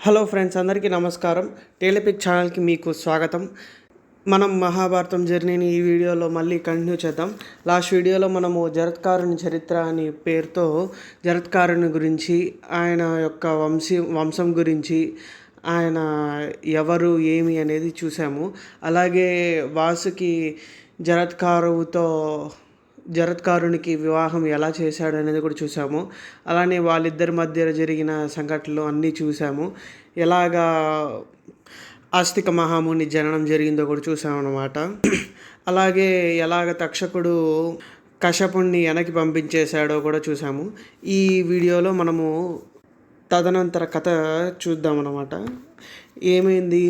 Hello friends, అందరికీ నమస్కారం. టేలిపిక్ ఛానల్కి మీకు స్వాగతం. మనం మహాభారతం జర్నీని ఈ వీడియోలో మళ్ళీ కంటిన్యూ చేద్దాం. లాస్ట్ వీడియోలో మనము జరత్కారుని చరిత్ర అని పేరుతో జరత్కారుని గురించి, ఆయన యొక్క వంశం గురించి, ఆయన ఎవరు ఏమి అనేది చూసాము. అలాగే వాసుకి జరత్కారునికి వివాహం ఎలా చేశాడు అనేది కూడా చూసాము. అలానే వాళ్ళిద్దరి మధ్య జరిగిన సంఘటనలు అన్నీ చూసాము. ఎలాగా ఆస్తిక మహాముని జననం జరిగిందో కూడా చూసామన్నమాట. అలాగే ఎలాగ తక్షకుడు కశ్యపుణ్ణి వెనక్కి పంపించేశాడో కూడా చూసాము. ఈ వీడియోలో మనము తదనంతర కథ చూద్దామన్నమాట. ఏమైంది?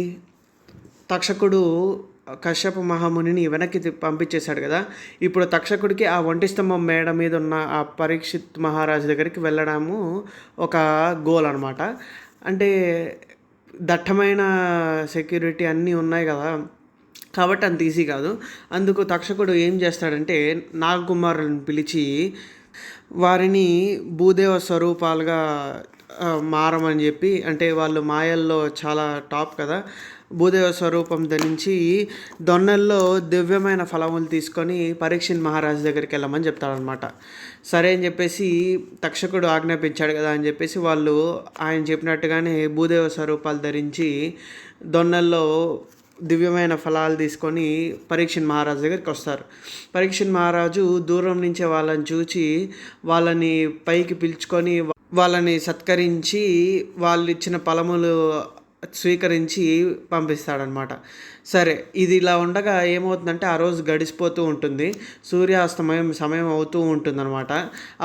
తక్షకుడు కశ్యప మహామునిని వెనక్కి పంపించేశాడు కదా. ఇప్పుడు తక్షకుడికి ఆ ఒంటి స్తంభం మేడ మీద ఉన్న ఆ పరీక్షిత్ మహారాజు దగ్గరికి వెళ్ళడము ఒక గోల్ అనమాట. అంటే దట్టమైన సెక్యూరిటీ అన్నీ ఉన్నాయి కదా, కాబట్టి అంత ఈజీ కాదు. అందుకు తక్షకుడు ఏం చేస్తాడంటే నాగకుమారులను పిలిచి వారిని భూదేవ స్వరూపాలుగా మారమని చెప్పి, అంటే వాళ్ళు మాయల్లో చాలా టాప్ కదా, భూదేవ స్వరూపం ధరించి దొన్నల్లో దివ్యమైన ఫలములు తీసుకొని పరీక్షిత్ మహారాజు దగ్గరికి వెళ్ళమని చెప్తాడనమాట. సరే అని చెప్పేసి తక్షకుడు ఆజ్ఞాపించాడు కదా అని చెప్పేసి వాళ్ళు ఆయన చెప్పినట్టుగానే భూదేవ స్వరూపాలు ధరించి దొన్నల్లో దివ్యమైన ఫలాలు తీసుకొని పరీక్షిత్ మహారాజు దగ్గరికి వస్తారు. పరీక్షిత్ మహారాజు దూరం నుంచే వాళ్ళని చూచి వాళ్ళని పైకి పిలుచుకొని వాళ్ళని సత్కరించి వాళ్ళు ఇచ్చిన ఫలములు స్వీకరించి పంపిస్తాడనమాట. సరే, ఇది ఇలా ఉండగా ఏమవుతుందంటే ఆ రోజు గడిచిపోతూ ఉంటుంది, సూర్యాస్తమయం సమయం అవుతూ ఉంటుందన్నమాట.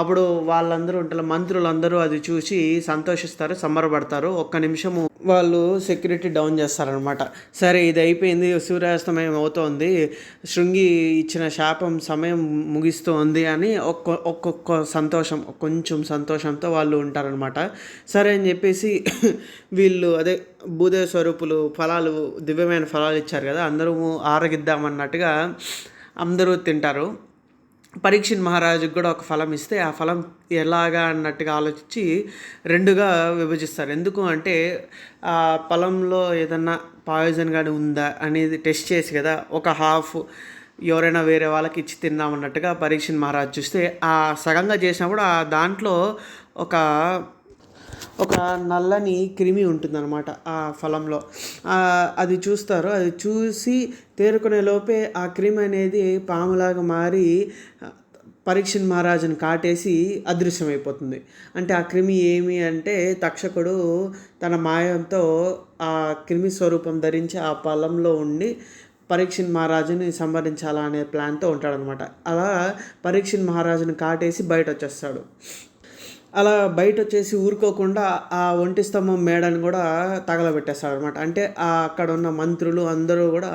అప్పుడు వాళ్ళందరూ ఉంటారు, మంత్రులందరూ అది చూసి సంతోషిస్తారు, సంబరపడతారు. ఒక్క నిమిషము వాళ్ళు సెక్యూరిటీ డౌన్ చేస్తారనమాట. సరే, ఇది అయిపోయింది, సూర్యాస్తమయం అవుతోంది, శృంగి ఇచ్చిన శాపం సమయం ముగిస్తోంది అని ఒక్కొక్క కొంచెం సంతోషంతో వాళ్ళు ఉంటారనమాట. సరే అని చెప్పేసి వీళ్ళు భూదేవ స్వరూపులు ఫలాలు, దివ్యమైన ఫలాలు ఇచ్చారు కదా, అందరూ ఆరగిద్దామన్నట్టుగా అందరూ తింటారు. పరీక్షిత్ మహారాజుకి కూడా ఒక ఫలం ఇస్తే ఆ ఫలం ఎలాగా అన్నట్టుగా ఆలోచించి రెండుగా విభజిస్తారు. ఎందుకు అంటే ఆ ఫలంలో ఏదన్నా పాయిజన్ కానీ ఉందా అనేది టెస్ట్ చేసి కదా, ఒక హాఫ్ ఎవరైనా వేరే వాళ్ళకి ఇచ్చి తిన్నామన్నట్టుగా పరీక్షిత్ మహారాజు చూస్తే ఆ సగంగా చేసినప్పుడు ఆ దాంట్లో ఒక నల్లని క్రిమి ఉంటుందన్నమాట ఆ ఫలంలో. అది చూస్తారు. అది చూసి తేరుకునే లోపే ఆ క్రిమి అనేది పాములాగా మారి పరీక్షిత్ మహారాజుని కాటేసి అదృశ్యమైపోతుంది. అంటే ఆ క్రిమి ఏమి అంటే తక్షకుడు తన మాయంతో ఆ క్రిమి స్వరూపం ధరించి ఆ ఫలంలో ఉండి పరీక్షిత్ మహారాజుని సంహరించాలనే ప్లాన్తో ఉంటాడనమాట. అలా పరీక్షిత్ మహారాజుని కాటేసి బయట వచ్చేస్తాడు. అలా బయట వచ్చేసి ఊరుకోకుండా ఆ ఒంటి స్తంభం మేడని కూడా తగలబెట్టేస్తాడు అనమాట. అంటే అక్కడ ఉన్న మంత్రులు అందరూ కూడా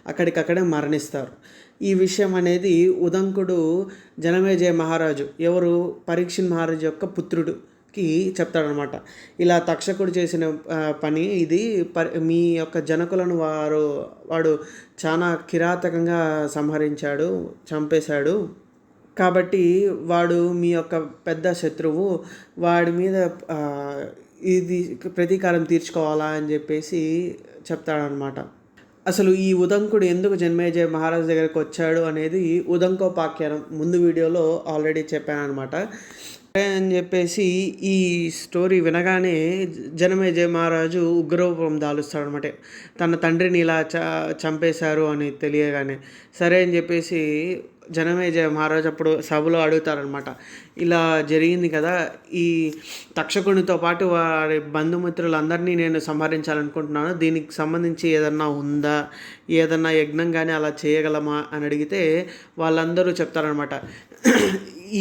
అక్కడికక్కడే మరణిస్తారు. ఈ విషయం అనేది ఉదంకుడు జనమేజయ మహారాజు, ఎవరు పరీక్షిత్ మహారాజు యొక్క పుత్రుడుకి చెప్తాడనమాట. ఇలా తక్షకుడు చేసిన పని ఇది, మీ యొక్క జనకులను వాడు చాలా కిరాతకంగా సంహరించాడు, చంపేశాడు. కాబట్టి వాడు మీ యొక్క పెద్ద శత్రువు, వాడి మీద ఇది ప్రతీకారం తీర్చుకోవాలా అని చెప్పేసి చెప్తాడనమాట. అసలు ఈ ఉదంకుడు ఎందుకు జనమేజయ మహారాజు దగ్గరికి వచ్చాడు అనేది ఉదంకోపాఖ్యానం ముందు వీడియోలో ఆల్రెడీ చెప్పాను అనమాట. అని చెప్పేసి ఈ స్టోరీ వినగానే జనమేజయ మహారాజు ఉగ్రరూపం దాలుస్తాడనమాట. తన తండ్రిని ఇలా చంపేశారు అని తెలియగానే సరే అని చెప్పేసి జనమేజయ మహారాజు అప్పుడు సభలో అడుగుతారనమాట. ఇలా జరిగింది కదా, ఈ తక్షకునితో పాటు వారి బంధుమిత్రులందరినీ నేను సంహరించాలనుకుంటున్నాను, దీనికి సంబంధించి ఏదన్నా ఉందా, ఏదన్నా యజ్ఞం కానీ అలా చేయగలమా అని అడిగితే వాళ్ళందరూ చెప్తారనమాట.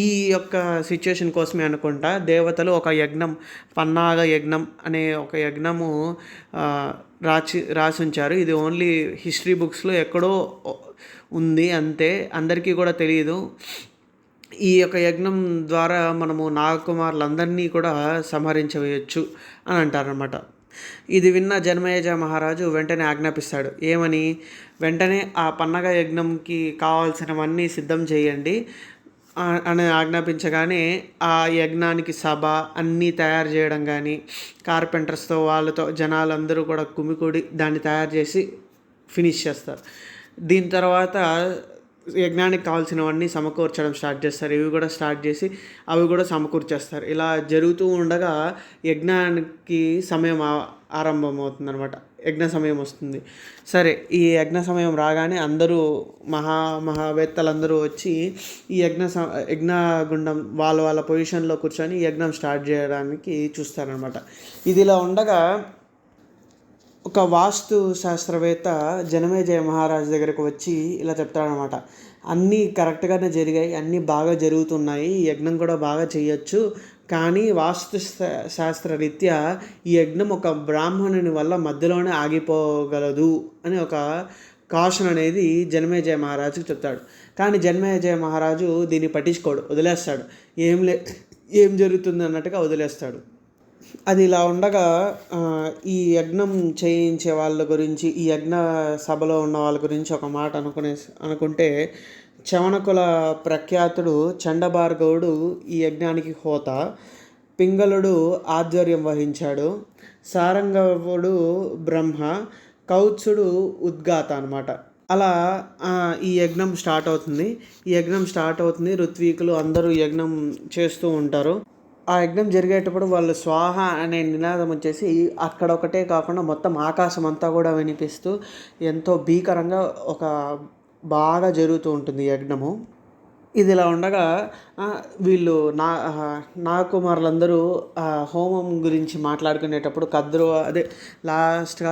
ఈ యొక్క సిచ్యువేషన్ కోసమే అనుకుంటా దేవతలు ఒక యజ్ఞం, పన్నాగ యజ్ఞం అనే ఒక యజ్ఞము రాసి ఉంచారు. ఇది ఓన్లీ హిస్టరీ బుక్స్లో ఎక్కడో ఉంది, అంతే, అందరికీ కూడా తెలియదు. ఈ యొక్క యజ్ఞం ద్వారా మనము నాగకుమారులందరినీ కూడా సంహరించవచ్చు అని అంటారనమాట. ఇది విన్న జనమేజయ మహారాజు వెంటనే ఆజ్ఞాపిస్తాడు. ఏమని? వెంటనే ఆ పన్నగ యజ్ఞంకి కావాల్సినవన్నీ సిద్ధం చేయండి, అని ఆజ్ఞాపించగానే ఆ యజ్ఞానికి సభ అన్నీ తయారు చేయడం కానీ కార్పెంటర్స్తో వాళ్ళతో జనాలందరూ కూడా కుమికూడి దాన్ని తయారు చేసి ఫినిష్ చేస్తారు. దీని తర్వాత యజ్ఞానికి కావాల్సినవన్నీ సమకూర్చడం స్టార్ట్ చేస్తారు. ఇవి కూడా స్టార్ట్ చేసి అవి కూడా సమకూర్చేస్తారు. ఇలా జరుగుతూ ఉండగా యజ్ఞానికి సమయం ఆరంభమవుతుందనమాట. యజ్ఞ సమయం వస్తుంది. సరే, ఈ యజ్ఞ సమయం రాగానే అందరూ మహావేత్తలందరూ వచ్చి ఈ యజ్ఞగుండం వాళ్ళ పొజిషన్లో కూర్చొని యజ్ఞం స్టార్ట్ చేయడానికి చూస్తారనమాట. ఇదిలా ఉండగా ఒక వాస్తు శాస్త్రవేత్త జనమేజయ మహారాజు దగ్గరకు వచ్చి ఇలా చెప్తాడనమాట. అన్నీ కరెక్ట్గానే జరిగాయి, అన్నీ బాగా జరుగుతున్నాయి, ఈ యజ్ఞం కూడా బాగా చేయొచ్చు, కానీ వాస్తు శాస్త్రరీత్యా ఈ యజ్ఞం ఒక బ్రాహ్మణుని వల్ల మధ్యలోనే ఆగిపోగలదు అని ఒక కాషన్ అనేది జనమేజయ మహారాజుకి చెప్తాడు. కానీ జనమేజయ మహారాజు దీన్ని పట్టించుకోడు, వదిలేస్తాడు. ఏం జరుగుతుంది అన్నట్టుగా వదిలేస్తాడు. అది ఇలా ఉండగా ఈ యజ్ఞం చేయించే వాళ్ళ గురించి, ఈ యజ్ఞ సభలో ఉన్న వాళ్ళ గురించి ఒక మాట అనుకుంటే చవనకుల ప్రఖ్యాతుడు చండభార్గవుడు ఈ యజ్ఞానికి హోత, పింగళుడు ఆధ్వర్యం వహించాడు, సారంగవుడు బ్రహ్మ, కౌత్సుడు ఉద్గాత అనమాట. అలా ఈ యజ్ఞం స్టార్ట్ అవుతుంది. ఋత్వికులు అందరూ యజ్ఞం చేస్తూ ఉంటారు. ఆ యజ్ఞం జరిగేటప్పుడు వాళ్ళు స్వాహ అనే నినాదం వచ్చేసి అక్కడొకటే కాకుండా మొత్తం ఆకాశం అంతా కూడా వినిపిస్తూ ఎంతో భీకరంగా బాగా జరుగుతూ ఉంటుంది యజ్ఞము. ఇదిలా ఉండగా వీళ్ళు నాగకుమారులందరూ హోమం గురించి మాట్లాడుకునేటప్పుడు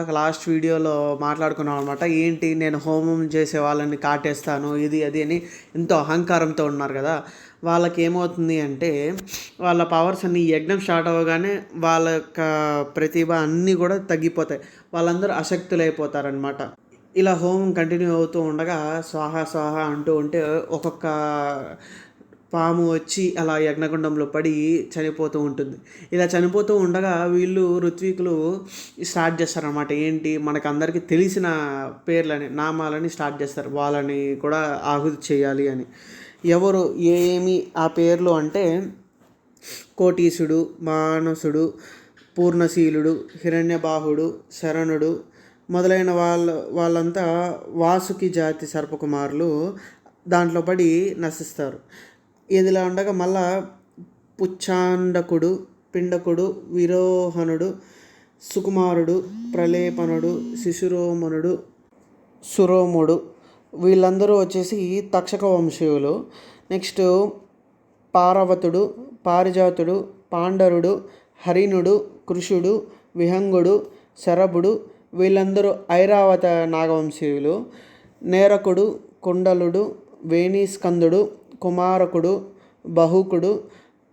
లాస్ట్ వీడియోలో మాట్లాడుకున్నాం అనమాట. ఏంటి, నేను హోమం చేసే వాళ్ళని కాటేస్తాను, ఇది అది అని ఎంతో అహంకారంతో ఉన్నారు కదా. వాళ్ళకి ఏమవుతుంది అంటే వాళ్ళ పవర్స్ అన్నీ యజ్ఞం స్టార్ట్ అవ్వగానే వాళ్ళ యొక్క ప్రతిభ అన్నీ కూడా తగ్గిపోతాయి. వాళ్ళందరూ అశక్తులైపోతారనమాట. ఇలా హోమం కంటిన్యూ అవుతూ ఉండగా స్వాహ స్వాహ అంటూ ఉంటే ఒక్కొక్క పాము వచ్చి అలా యజ్ఞగుండంలో పడి చనిపోతూ ఉంటుంది. ఇలా చనిపోతూ ఉండగా వీళ్ళు ఋత్వికులు స్టార్ట్ చేస్తారనమాట. ఏంటి, మనకు అందరికీ తెలిసిన నామాలని స్టార్ట్ చేస్తారు, వాళ్ళని కూడా ఆహుతి చేయాలి అని. ఎవరు ఏమి ఆ పేర్లు అంటే కోటీసుడు, మానసుడు, పూర్ణశీలుడు, హిరణ్యబాహుడు, శరణుడు మొదలైన వాళ్ళంతా వాసుకి జాతి సర్పకుమారులు దాంట్లో పడి నశిస్తారు. ఇదిలా ఉండగా మళ్ళా పుచ్చాండకుడు, పిండకుడు, విరోహనుడు, సుకుమారుడు, ప్రలేపనుడు, శిశురోమనుడు, సురోముడు వీళ్ళందరూ వచ్చేసి తక్షక వంశీయులు. నెక్స్ట్ పారవతుడు, పారిజాతుడు, పాండరుడు, హరిణుడు, కృషుడు, విహంగుడు, శరభుడు వీళ్ళందరూ ఐరావత నాగవంశీయులు. నేరకుడు, కుండలుడు, వేణీస్కందుడు, కుమారకుడు, బహుకుడు,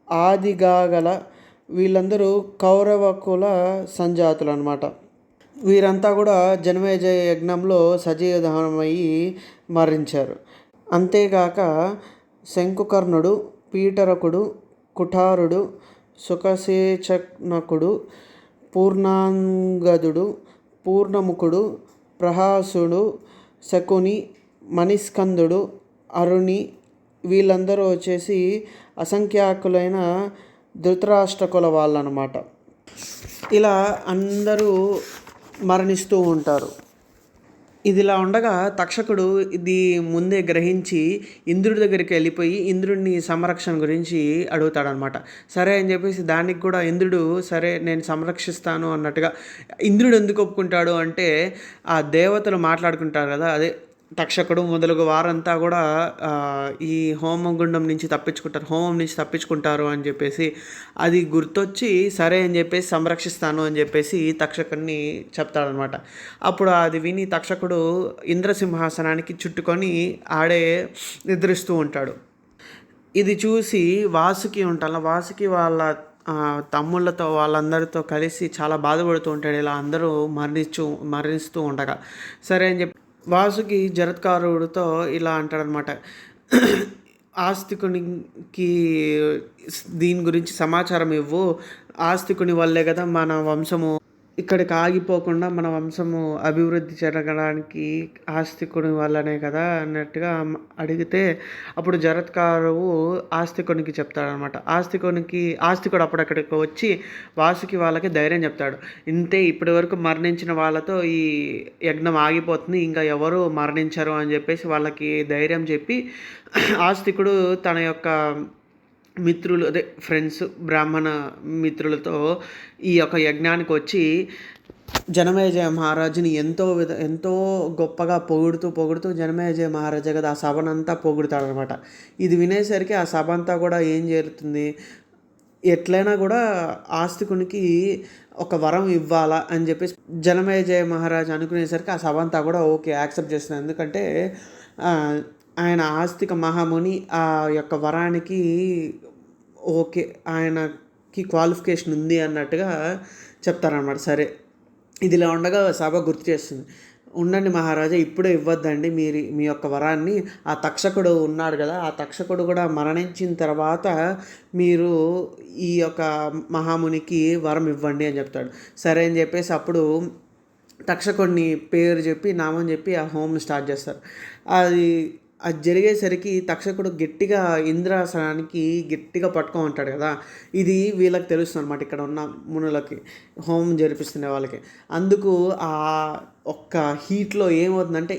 ఆదిగాగల వీళ్ళందరూ కౌరవకుల సంజాతులు అనమాట. వీరంతా కూడా జనమేజయ యజ్ఞంలో సజీవ దహనమయ్యి మరణించారు. అంతేగాక శంకుకర్ణుడు, పీటరకుడు, కుఠారుడు, సుఖసేచనకుడు, పూర్ణాంగదుడు, పూర్ణముఖుడు, ప్రహాసుడు, శకుని, మణిస్కందుడు, అరుణి వీళ్ళందరూ వచ్చేసి అసంఖ్యాకులైన ధృతరాష్ట్రకుల వాళ్ళనమాట. ఇలా అందరూ మరణిస్తూ ఉంటారు. ఇదిలా ఉండగా తక్షకుడు ఇది ముందే గ్రహించి ఇంద్రుడి దగ్గరికి వెళ్ళిపోయి ఇంద్రుడిని సంరక్షణ గురించి అడుగుతాడనమాట. సరే అని చెప్పేసి దానికి కూడా ఇంద్రుడు సరే నేను సంరక్షిస్తాను అన్నట్టుగా. ఇంద్రుడు ఎందుకు ఒప్పుకుంటాడు అంటే ఆ దేవతలు మాట్లాడుకుంటారు కదా, అదే తక్షకుడు మొదలగు వారంతా కూడా ఈ హోమం నుంచి తప్పించుకుంటారు అని చెప్పేసి అది గుర్తొచ్చి సరే అని చెప్పేసి సంరక్షిస్తాను అని చెప్పేసి తక్షకుడిని చెప్తాడనమాట. అప్పుడు అది విని తక్షకుడు ఇంద్రసింహాసనానికి చుట్టుకొని ఆడే నిద్రిస్తూ ఉంటాడు. ఇది చూసి వాసుకి వాళ్ళ తమ్ముళ్ళతో వాళ్ళందరితో కలిసి చాలా బాధపడుతూ ఉంటాడు. ఇలా అందరూ మరణిస్తూ ఉండగా సరే అని చెప్పి వాసుకి జరత్కారుడితో ఇలా అంటాడనమాట. ఆస్తికునికి దీని గురించి సమాచారం ఇవ్వు, ఆస్తికుని వల్లే కదా మన వంశము ఇక్కడికి ఆగిపోకుండా మన వంశము అభివృద్ధి జరగడానికి ఆస్తికుని వల్లనే కదా అన్నట్టుగా అడిగితే అప్పుడు జరత్కారువు ఆస్తికునికి చెప్తాడనమాట. ఆస్తికుడు అప్పుడక్కడికి వచ్చి వాసుకి వాళ్ళకి ధైర్యం చెప్తాడు. ఇంతే ఇప్పటి వరకు మరణించిన వాళ్ళతో ఈ యజ్ఞం ఆగిపోతుంది, ఇంకా ఎవరు మరణించరు అని చెప్పేసి వాళ్ళకి ధైర్యం చెప్పి ఆస్తికుడు తన యొక్క మిత్రులు అదే ఫ్రెండ్స్ బ్రాహ్మణ మిత్రులతో ఈ యొక్క యజ్ఞానికి వచ్చి జనమేజయ మహారాజుని ఎంతో గొప్పగా పొగుడుతూ జనమేజయ మహారాజా కదా ఆ సభనంతా పొగుడుతాడనమాట. ఇది వినేసరికి ఆ సభ అంతా కూడా ఏం చేరుతుంది, ఎట్లయినా కూడా ఆస్తికునికి ఒక వరం ఇవ్వాలా అని చెప్పేసి జనమేజయ మహారాజు అనుకునేసరికి ఆ సభ అంతా కూడా ఓకే యాక్సెప్ట్ చేస్తుంది. ఎందుకంటే ఆయన ఆస్తిక మహాముని ఆ యొక్క వరానికి ఓకే ఆయనకి క్వాలిఫికేషన్ ఉంది అన్నట్టుగా చెప్తారనమాట. సరే ఇదిలా ఉండగా సభ గుర్తు చేస్తుంది, ఉండండి మహారాజా ఇప్పుడే ఇవ్వద్దండి మీ యొక్క వరాన్ని, ఆ తక్షకుడు ఉన్నాడు కదా ఆ తక్షకుడు కూడా మరణించిన తర్వాత మీరు ఈ యొక్క మహామునికి వరం ఇవ్వండి అని చెప్తాడు. సరే అని చెప్పేసి అప్పుడు తక్షకుడిని పేరు చెప్పి నామం చెప్పి ఆ హోమ్ స్టార్ట్ చేస్తారు. అది అది జరిగేసరికి తక్షకుడు గట్టిగా ఇంద్రాసనానికి గట్టిగా పట్టుకొని ఉంటాడు కదా. ఇది వీళ్ళకి తెలుస్తుంది అనమాట, ఇక్కడ ఉన్న మునులకి హోమం జరిపిస్తున్న వాళ్ళకి. అందుకు ఆ ఒక్క హీట్లో ఏమవుతుందంటే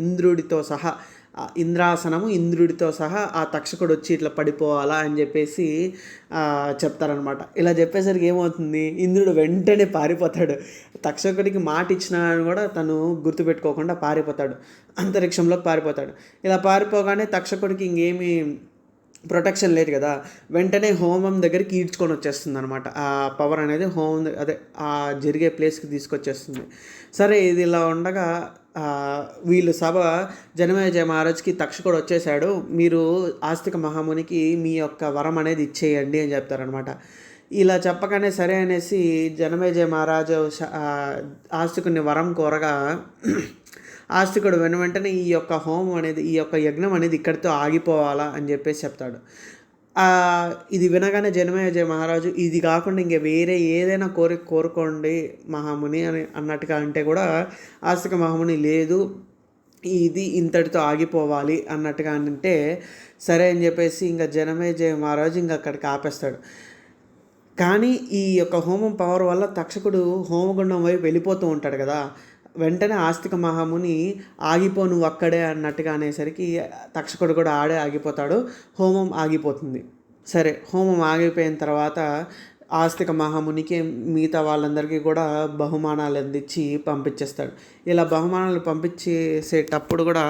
ఇంద్రుడితో సహా ఇంద్రుడితో సహా ఆ తక్షకుడు వచ్చి ఇట్లా పడిపోవాలా అని చెప్పేసి చెప్తారనమాట. ఇలా చెప్పేసరికి ఏమవుతుంది, ఇంద్రుడు వెంటనే పారిపోతాడు. తక్షకుడికి మాట ఇచ్చినా కూడా తను గుర్తుపెట్టుకోకుండా పారిపోతాడు, అంతరిక్షంలోకి పారిపోతాడు. ఇలా పారిపోగానే తక్షకుడికి ఇంకేమీ ప్రొటెక్షన్ లేదు కదా, వెంటనే హోమం దగ్గరికి ఈడ్చుకొని వచ్చేస్తుంది అనమాట. ఆ పవర్ అనేది హోమం అదే ఆ జరిగే ప్లేస్కి తీసుకొచ్చేస్తుంది. సరే ఇది ఇలా ఉండగా వీళ్ళు సభ జనమేజయ మహారాజ్కి తక్షకుడు వచ్చేసాడు, మీరు ఆస్తిక మహామునికి మీ యొక్క వరం అనేది ఇచ్చేయండి అని చెప్తారనమాట. ఇలా చెప్పగానే సరే అనేసి జనమేజయ మహారాజు ఆస్తికుని వరం కోరగా ఆస్తికుడు వెంటనే ఈ యొక్క హోమం అనేది ఈ యొక్క యజ్ఞం అనేది ఇక్కడితో ఆగిపోవాలా అని చెప్పేసి చెప్తాడు. ఇది వినగానే జనమేజయ మహారాజు ఇది కాకుండా ఇంక వేరే ఏదైనా కోరుకోండి మహాముని అని అన్నట్టుగా అంటే కూడా ఆస్తిక మహాముని లేదు ఇది ఇంతటితో ఆగిపోవాలి అన్నట్టుగా అంటే సరే అని చెప్పేసి ఇంకా జనమేజయ మహారాజు ఇంకా అక్కడికి ఆపేస్తాడు. కానీ ఈ యొక్క హోమం పవర్ వల్ల తక్షకుడు హోమగుండం వైపు వెళ్ళిపోతూ ఉంటాడు కదా. వెంటనే ఆస్తిక మహాముని ఆగిపో నువ్వు అక్కడే అన్నట్టుగా అనేసరికి తక్షకుడు కూడా ఆడే ఆగిపోతాడు, హోమం ఆగిపోతుంది. సరే హోమం ఆగిపోయిన తర్వాత ఆస్తిక మహామునికి మిగతా వాళ్ళందరికీ కూడా బహుమానాలు అందించి పంపించేస్తాడు. ఇలా బహుమానాలు పంపించేసేటప్పుడు కూడా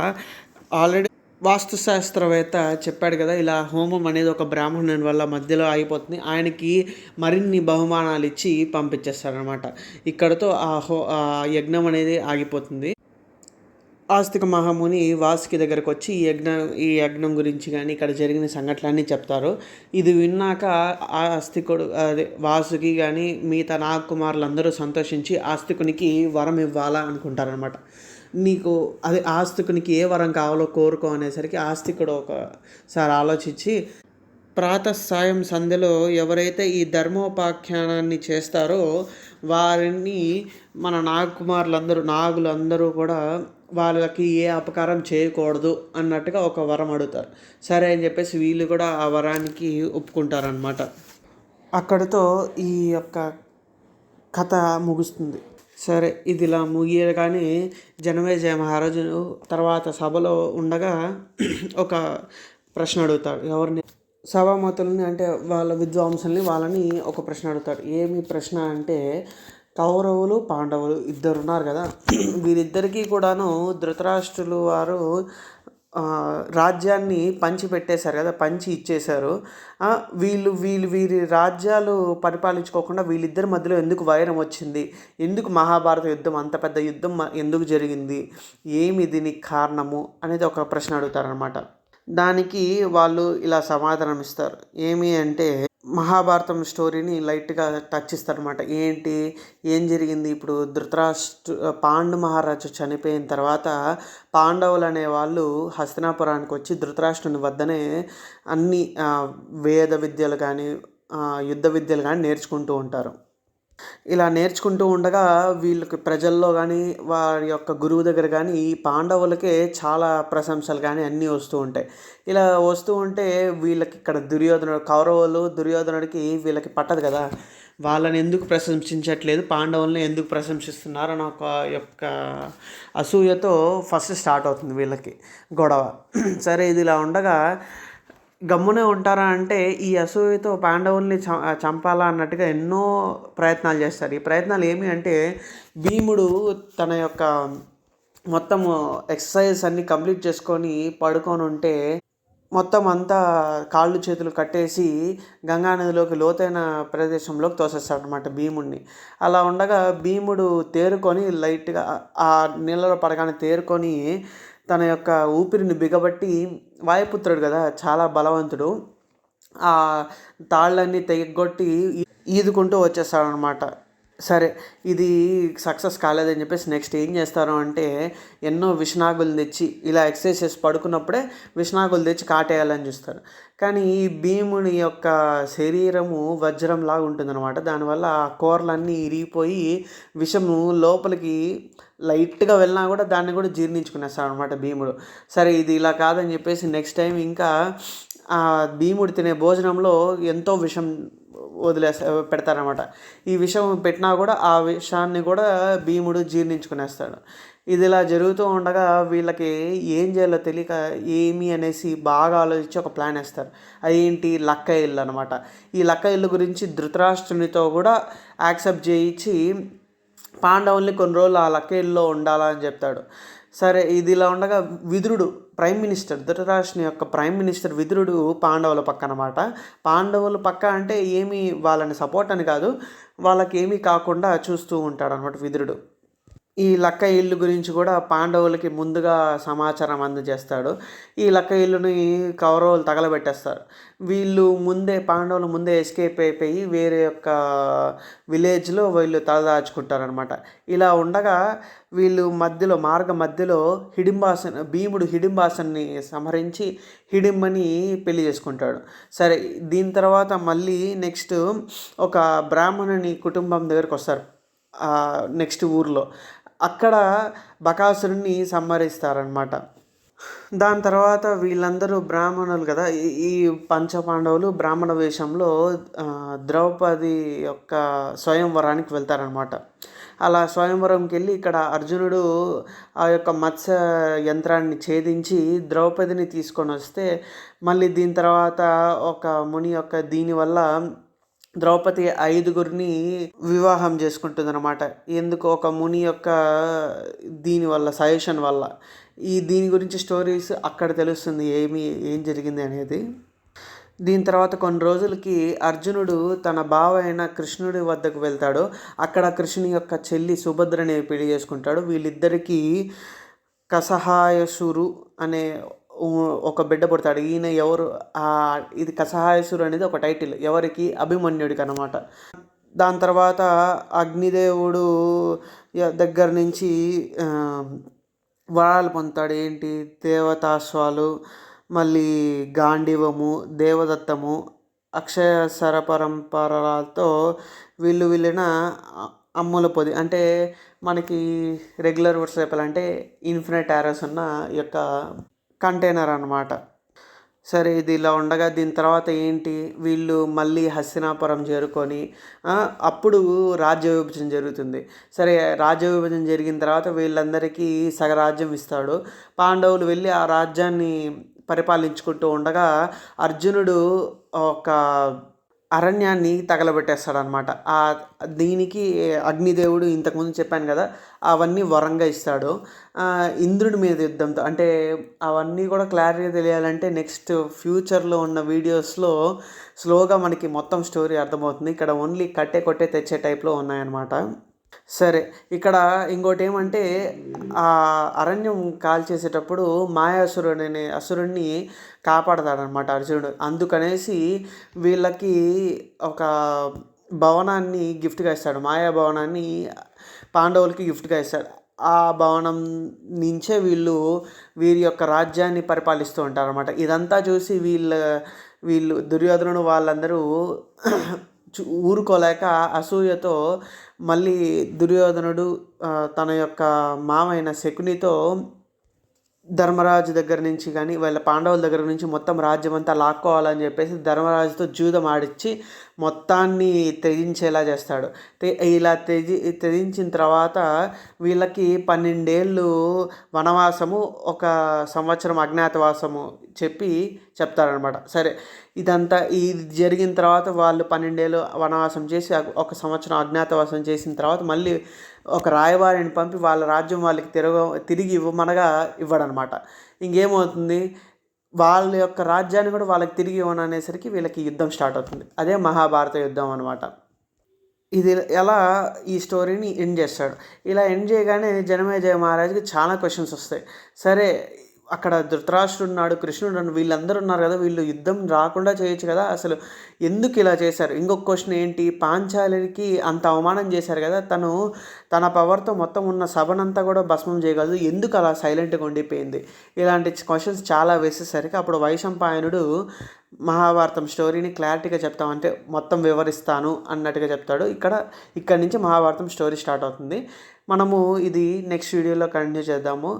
ఆల్రెడీ వాస్తుశాస్త్రవేత్త చెప్పాడు కదా, ఇలా హోమం అనేది ఒక బ్రాహ్మణుని వల్ల మధ్యలో ఆగిపోతుంది, ఆయనకి మరిన్ని బహుమానాలు ఇచ్చి పంపించేస్తారనమాట. ఇక్కడతో ఆ యజ్ఞం అనేది ఆగిపోతుంది. ఆస్తిక మహాముని వాసుకి దగ్గరకు వచ్చి ఈ యజ్ఞం గురించి కానీ ఇక్కడ జరిగిన సంఘటనలన్నీ చెప్తారు. ఇది విన్నాక ఆస్తికుడు అదే వాసుకి కానీ మిగతా నాగకుమారులు అందరూ సంతోషించి ఆస్తికునికి వరం ఇవ్వాలా అనుకుంటారనమాట. నీకు అదే ఆస్తికునికి ఏ వరం కావాలో కోరుకో అనేసరికి ఆస్తికుడు ఒకసారి ఆలోచించి ప్రాతఃసాయం సంధ్యలో ఎవరైతే ఈ ధర్మోపాఖ్యానాన్ని చేస్తారో వారిని మన నాగులందరూ కూడా వాళ్ళకి ఏ అపకారం చేయకూడదు అన్నట్టుగా ఒక వరం అడుగుతారు. సరే అని చెప్పేసి వీళ్ళు కూడా ఆ వరానికి ఒప్పుకుంటారనమాట. అక్కడితో ఈ యొక్క కథ ముగుస్తుంది. సరే ఇది ఇలా ముగియగానే జనమేజయ మహారాజు తర్వాత సభలో ఉండగా ఒక ప్రశ్న అడుగుతాడు. ఎవరిని సభామతుల్ని అంటే వాళ్ళ విద్వాంసుల్ని వాళ్ళని ఒక ప్రశ్న అడుగుతాడు. ఏమి ప్రశ్న అంటే కౌరవులు పాండవులు ఇద్దరు ఉన్నారు కదా, వీరిద్దరికీ కూడాను ధృతరాష్ట్రులు వారు రాజ్యాన్ని పంచి పెట్టేశారు కదా, పంచి ఇచ్చేశారు. వీరి రాజ్యాలు పరిపాలించుకోకుండా వీళ్ళిద్దరి మధ్యలో ఎందుకు వైరం వచ్చింది, ఎందుకు మహాభారత యుద్ధం అంత పెద్ద యుద్ధం ఎందుకు జరిగింది, ఏమి దీనికి కారణము అనేది ఒక ప్రశ్న అడుగుతారనమాట. దానికి వాళ్ళు ఇలా సమాధానం ఇస్తారు. ఏమి అంటే మహాభారతం స్టోరీని లైట్గా టచ్ ఇస్తారనమాట. ఏం జరిగింది, ఇప్పుడు పాండు మహారాజు చనిపోయిన తర్వాత పాండవులు అనే వాళ్ళు హస్తినాపురానికి వచ్చి ధృతరాష్ట్రుని వద్దనే అన్ని వేద విద్యలు కానీ యుద్ధ విద్యలు కానీ నేర్చుకుంటూ ఉంటారు. ఇలా నేర్చుకుంటూ ఉండగా వీళ్ళకి ప్రజల్లో గానీ, వారి యొక్క గురువు దగ్గర గానీ, ఈ పాండవులకే చాలా ప్రశంసలు గానీ అన్నీ వస్తూ ఉంటాయి. ఇలా వస్తూ ఉంటే వీళ్ళకి ఇక్కడ కౌరవులు, దుర్యోధనుడికి వీళ్ళకి పట్టదు గదా! వాళ్ళని ఎందుకు ప్రశంసించట్లేదు, పాండవుల్ని ఎందుకు ప్రశంసిస్తున్నారని ఒక యొక్క అసూయతో ఫస్ట్ స్టార్ట్ అవుతుంది వీళ్ళకి గొడవ. సరే ఇది ఇలా ఉండగా గమ్మునే ఉంటారా అంటే, ఈ అసూయతో పాండవుల్ని చంపాలా అన్నట్టుగా ఎన్నో ప్రయత్నాలు చేస్తారు. ఈ ప్రయత్నాలు ఏమి అంటే, భీముడు తన యొక్క మొత్తము ఎక్సర్సైజ్ అన్నీ కంప్లీట్ చేసుకొని పడుకొనుంటే, మొత్తం అంతా కాళ్ళు చేతులు కట్టేసి గంగా నదిలోకి లోతైన ప్రదేశంలోకి తోసేస్తాడనమాట భీముడిని. అలా ఉండగా భీముడు తేరుకొని లైట్‌గా ఆ నీళ్ళలో పడగానే తేరుకొని తన యొక్క ఊపిరిని బిగబట్టి, వాయుపుత్రుడు గదా! చాలా బలవంతుడు. ఆ తాళ్ళన్నీ తెగగొట్టి ఈదుకుంటూ వచ్చేస్తాడనమాట. సరే ఇది సక్సెస్ కాలేదని చెప్పేసి నెక్స్ట్ ఏం చేస్తారు అంటే, ఎన్నో విషనాగులు తెచ్చి ఇలా ఎక్సర్సైజ్ చేసి పడుకున్నప్పుడే విషనాగులు తెచ్చి కాటేయాలని చూస్తారు. కానీ ఈ భీముని యొక్క శరీరము వజ్రంలాగా ఉంటుందన్నమాట. దానివల్ల ఆ కూరలన్నీ ఇరిగిపోయి విషము లోపలికి లైట్‌గా వెళ్ళినా కూడా దాన్ని కూడా జీర్ణించుకునేస్తాడనమాట భీముడు. సరే ఇది ఇలా కాదని చెప్పేసి నెక్స్ట్ టైం ఇంకా భీముడు తినే భోజనంలో ఎంతో విషం పెడతారనమాట. ఈ విషం పెట్టినా కూడా ఆ విషాన్ని కూడా భీముడు జీర్ణించుకునేస్తాడు. ఇది ఇలా జరుగుతూ ఉండగా వీళ్ళకి ఏం చేయాలో తెలియక ఏమి అనేసి బాగా ఆలోచించి ఒక ప్లాన్ వేస్తారు. అదేంటి, లక్క ఇల్లు అనమాట. ఈ లక్క ఇల్లు గురించి ధృతరాష్ట్రునితో కూడా యాక్సెప్ట్ చేయించి పాండవుల్ని కొన్ని రోజులు ఆ లక్క ఇల్లులో ఉండాలని చెప్తాడు. సరే ఇది ఇలా ఉండగా విదురుడు ప్రైమ్ మినిస్టర్, ధృతరాష్ట్రుని యొక్క ప్రైమ్ మినిస్టర్ విదురుడు పాండవుల పక్క అనమాట. పాండవుల పక్క అంటే ఏమీ వాళ్ళని సపోర్ట్ అని కాదు, వాళ్ళకి ఏమీ కాకుండా చూస్తూ ఉంటాడనమాట విదురుడు. ఈ లక్క ఇల్లు గురించి కూడా పాండవులకి ముందుగా సమాచారం అందజేస్తాడు. ఈ లక్క ఇల్లుని కౌరవులు తగలబెట్టేస్తారు. పాండవులు ముందే ఎస్కేప్ అయిపోయి వేరే యొక్క విలేజ్లో వీళ్ళు తలదాచుకుంటారనమాట. ఇలా ఉండగా వీళ్ళు మార్గ మధ్యలో భీముడు హిడింబాసన్ని సంహరించి హిడింబని పెళ్లి చేసుకుంటాడు. సరే దీని తర్వాత మళ్ళీ నెక్స్ట్ ఒక బ్రాహ్మణుని కుటుంబం దగ్గరికి వస్తారు నెక్స్ట్ ఊర్లో. అక్కడ బకాసురుడిని సంహరిస్తారనమాట. దాని తర్వాత వీళ్ళందరూ బ్రాహ్మణులు కదా! ఈ పంచపాండవులు బ్రాహ్మణ వేషంలో ద్రౌపది యొక్క స్వయంవరానికి వెళ్తారనమాట. అలా స్వయంవరంకెళ్ళి ఇక్కడ అర్జునుడు ఆ యొక్క మత్స్య యంత్రాన్ని ఛేదించి ద్రౌపదిని తీసుకొనొస్తే, మళ్ళీ దీని తర్వాత ఒక ముని యొక్క దీనివల్ల ద్రౌపది 5గురిని వివాహం చేసుకుంటుందన్నమాట. ఎందుకు, ఒక ముని యొక్క దీనివల్ల సజెషన్ వల్ల. దీని గురించి స్టోరీస్ అక్కడ తెలుస్తుంది ఏం జరిగింది అనేది. దీని తర్వాత కొన్ని రోజులకి అర్జునుడు తన బావ అయిన కృష్ణుడి వద్దకు వెళ్తాడు. అక్కడ కృష్ణుని యొక్క చెల్లి సుభద్రని పెళ్లి చేసుకుంటాడు. వీళ్ళిద్దరికీ కసహాయసురు అనే ఒక బిడ్డ పుడతాడు. ఈయన ఎవరు, ఇది కసహాయసురు అనేది ఒక టైటిల్ ఎవరికి, అభిమన్యుడికి అనమాట. దాని తర్వాత అగ్నిదేవుడు దగ్గర నుంచి వరాలు పొందుతాడు. ఏంటి, దేవతాశ్వాలు, మళ్ళీ గాంధీవము, దేవదత్తము, అక్షయ పరంపరలతో వీళ్ళిన అమ్ముల పొది, అంటే మనకి రెగ్యులర్ వర్డ్స్ చెప్పాలంటే ఇన్ఫినిట్ యారోస్ ఉన్న యొక్క కంటైనర్ అనమాట. సరే ఇది ఇలా ఉండగా దీని తర్వాత ఏంటి, వీళ్ళు మళ్ళీ హస్తినాపురం చేరుకొని అప్పుడు రాజ్య విభజన జరుగుతుంది. సరే రాజ్య విభజన జరిగిన తర్వాత వీళ్ళందరికీ సగరాజ్యం ఇస్తాడు. పాండవులు వెళ్ళి ఆ రాజ్యాన్ని పరిపాలించుకుంటూ ఉండగా అర్జునుడు ఒక అరణ్యాన్ని తగలబెట్టేస్తాడనమాట. దీనికి అగ్నిదేవుడు ఇంతకుముందు చెప్పాను కదా, అవన్నీ వరంగా ఇస్తాడు. ఇంద్రుడి మీద యుద్ధంతో, అంటే అవన్నీ కూడా క్లారిటీగా తెలియాలంటే నెక్స్ట్ ఫ్యూచర్లో ఉన్న వీడియోస్లో స్లోగా మనకి మొత్తం స్టోరీ అర్థమవుతుంది. ఇక్కడ ఓన్లీ కొట్టే తెచ్చే టైప్లో ఉన్నాయన్నమాట. సరే ఇక్కడ ఇంకోటి ఏమంటే, ఆ అరణ్యం కాల్చేసేటప్పుడు మాయాసురుడు అనే అసురుడిని కాపాడతాడనమాట అర్జునుడు. అందుకనేసి వీళ్ళకి ఒక భవనాన్ని గిఫ్ట్గా ఇస్తాడు. మాయా భవనాన్ని పాండవులకి గిఫ్ట్గా ఇస్తాడు. ఆ భవనం నుంచే వీరి యొక్క రాజ్యాన్ని పరిపాలిస్తూ ఉంటారన్నమాట. ఇదంతా చూసి వీళ్ళు దుర్యోధనుడు వాళ్ళందరూ ఊరుకోలేక అసూయతో మళ్ళీ దుర్యోధనుడు తన యొక్క మామైన శకునితో ధర్మరాజు దగ్గర నుంచి కానీ వీళ్ళ పాండవుల దగ్గర నుంచి మొత్తం రాజ్యం అంతా లాక్కోవాలని చెప్పేసి ధర్మరాజుతో జూదం ఆడిచ్చి మొత్తాన్ని త్యజించేలా చేస్తాడు. ఇలా త్యజించిన తర్వాత వీళ్ళకి 12 ఏళ్ళు వనవాసము, 1 సంవత్సరం అజ్ఞాతవాసము చెప్తారనమాట. సరే, ఇదంతా ఇది జరిగిన తర్వాత వాళ్ళు 12 ఏళ్ళు వనవాసం చేసి 1 సంవత్సరం అజ్ఞాతవాసం చేసిన తర్వాత మళ్ళీ ఒక రాయబారిని పంపి వాళ్ళ రాజ్యం వాళ్ళకి తిరిగి ఇవ్వమనగా ఇవ్వడనమాట. ఇంకేమవుతుంది, వాళ్ళ యొక్క రాజ్యాన్ని కూడా వాళ్ళకి తిరిగి ఇవ్వననేసరికి వీళ్ళకి యుద్ధం స్టార్ట్ అవుతుంది. అదే మహాభారత యుద్ధం అనమాట. ఇది ఎలా ఈ స్టోరీని ఎండ్ చేస్తాడు. ఇలా ఎండ్ చేయగానే జనమేజయ మహారాజుకి చాలా క్వశ్చన్స్ వస్తాయి. సరే, అక్కడ ధృతరాష్ట్రుడు ఉన్నాడు, కృష్ణుడు ఉన్నాడు, వీళ్ళందరూ ఉన్నారు కదా, వీళ్ళు యుద్ధం రాకుండా చేయొచ్చు కదా, అసలు ఎందుకు ఇలా చేశారు? ఇంకొక క్వశ్చన్ ఏంటి, పాంచాలికి అంత అవమానం చేశారు కదా, తన పవర్తో మొత్తం ఉన్న సభనంతా కూడా భస్మం చేయగలదు, ఎందుకు అలా సైలెంట్గా ఉండిపోయింది? ఇలాంటి క్వశ్చన్స్ చాలా వేసేసరికి అప్పుడు వైశంపాయనుడు మహాభారతం స్టోరీని క్లారిటీగా చెప్తామంటే మొత్తం వివరిస్తాను అన్నట్టుగా చెప్తాడు. ఇక్కడి నుంచి మహాభారతం స్టోరీ స్టార్ట్ అవుతుంది. మనము ఇది నెక్స్ట్ వీడియోలో కంటిన్యూ చేద్దాము.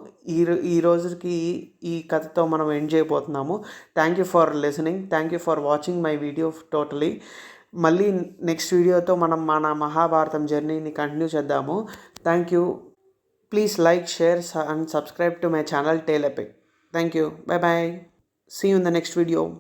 ఈ రోజుకి ఈ కథతో మనం ఎండ్ చేయబోతున్నాము. Thank you for listening, thank you for watching my video totally. మళ్ళీ నెక్స్ట్ వీడియోతో మనం మన మహాభారతం జర్నీని కంటిన్యూ చేద్దాము. Thank you. Please like, share and subscribe to my channel Tale Epic. Thank you. Bye bye. See you in the next video.